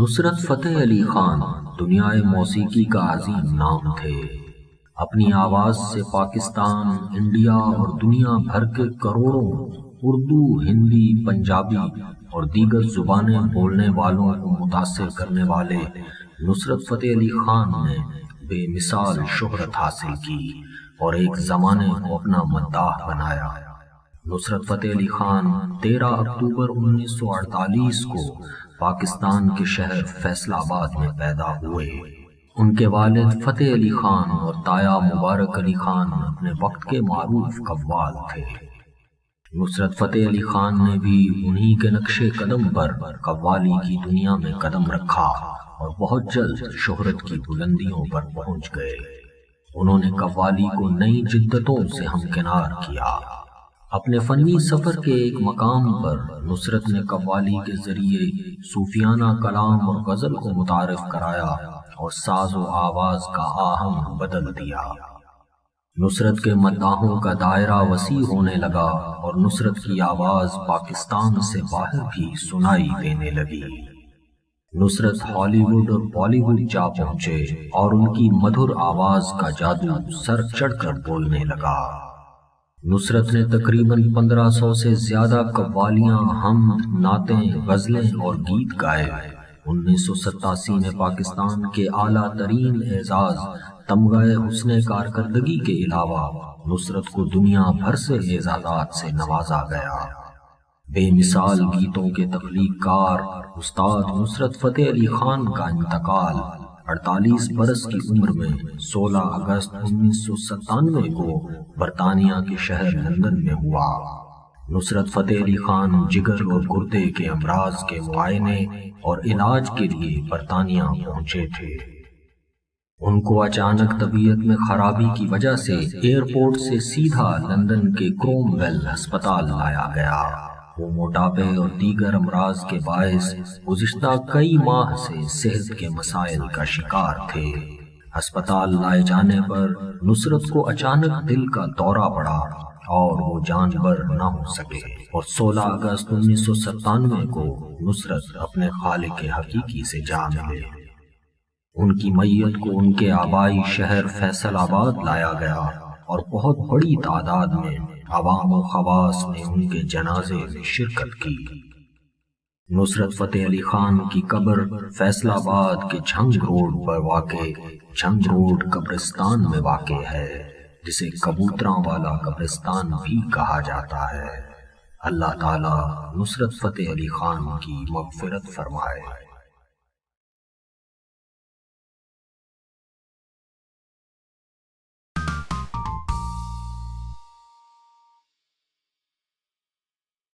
نصرت فتح علی خان دنیائے موسیقی کا عظیم نام تھے۔ اپنی آواز سے پاکستان، انڈیا اور دنیا بھر کے کروڑوں اردو، ہندی، پنجابی اور دیگر زبانیں بولنے والوں کو متاثر کرنے والے نصرت فتح علی خان نے بے مثال شہرت حاصل کی اور ایک زمانے کو اپنا مداح بنایا۔ نصرت فتح علی خان 13 اکتوبر 1948 کو پاکستان کے شہر فیصل آباد میں پیدا ہوئے۔ ان کے والد فتح علی خان اور تایا مبارک علی خان اپنے وقت کے معروف قوال تھے۔ نصرت فتح علی خان نے بھی انہی کے نقش قدم پر قوالی کی دنیا میں قدم رکھا اور بہت جلد شہرت کی بلندیوں پر پہنچ گئے۔ انہوں نے قوالی کو نئی جدتوں سے ہمکنار کیا۔ اپنے فنی سفر کے ایک مقام پر نصرت نے قوالی کے ذریعے صوفیانہ کلام اور غزل کو متعارف کرایا اور ساز و آواز کا آہنگ بدل دیا۔ نصرت کے مداحوں کا دائرہ وسیع ہونے لگا اور نصرت کی آواز پاکستان سے باہر بھی سنائی دینے لگی۔ نصرت ہالی ووڈ اور بالی ووڈ جا پہنچے اور ان کی مدھر آواز کا جادو سر چڑھ کر بولنے لگا۔ نصرت نے تقریباً 1500 سے زیادہ قوالیاں، حمد، نعتیں، غزلیں اور گیت گائے۔ 1987 میں پاکستان کے اعلیٰ ترین اعزاز تمغہ حسن کارکردگی کے علاوہ نصرت کو دنیا بھر سے اعزازات سے نوازا گیا۔ بے مثال گیتوں کے تخلیق کار استاد نصرت فتح علی خان کا انتقال 48 برس کی عمر میں 16 اگست 1997 کو برطانیہ کے شہر لندن میں ہوا۔ نصرت فتح علی خان جگر اور گردے کے امراض کے معائنے اور علاج کے لیے برطانیہ پہنچے تھے۔ ان کو اچانک طبیعت میں خرابی کی وجہ سے ایئرپورٹ سے سیدھا لندن کے کروم ویل ہسپتال لایا گیا۔ وہ موٹاپے اور دیگر امراض کے باعث گزشتہ کئی ماہ سے صحت کے مسائل کا شکار تھے۔ ہسپتال لائے جانے پر نصرت کو اچانک دل کا دورہ پڑا اور وہ جانبر نہ ہو سکے اور 16 اگست 1997 کو نصرت اپنے خالق حقیقی سے جا ملے۔ ان کی میت کو ان کے آبائی شہر فیصل آباد لایا گیا اور بہت بڑی تعداد میں عوام و خواص نے ان کے جنازے میں شرکت کی۔ نصرت فتح علی خان کی قبر فیصل آباد کے جھنگ روڈ پر واقع جھنگ روڈ قبرستان میں واقع ہے، جسے کبوتراں والا قبرستان بھی کہا جاتا ہے۔ اللہ تعالی نصرت فتح علی خان کی مغفرت فرمائے۔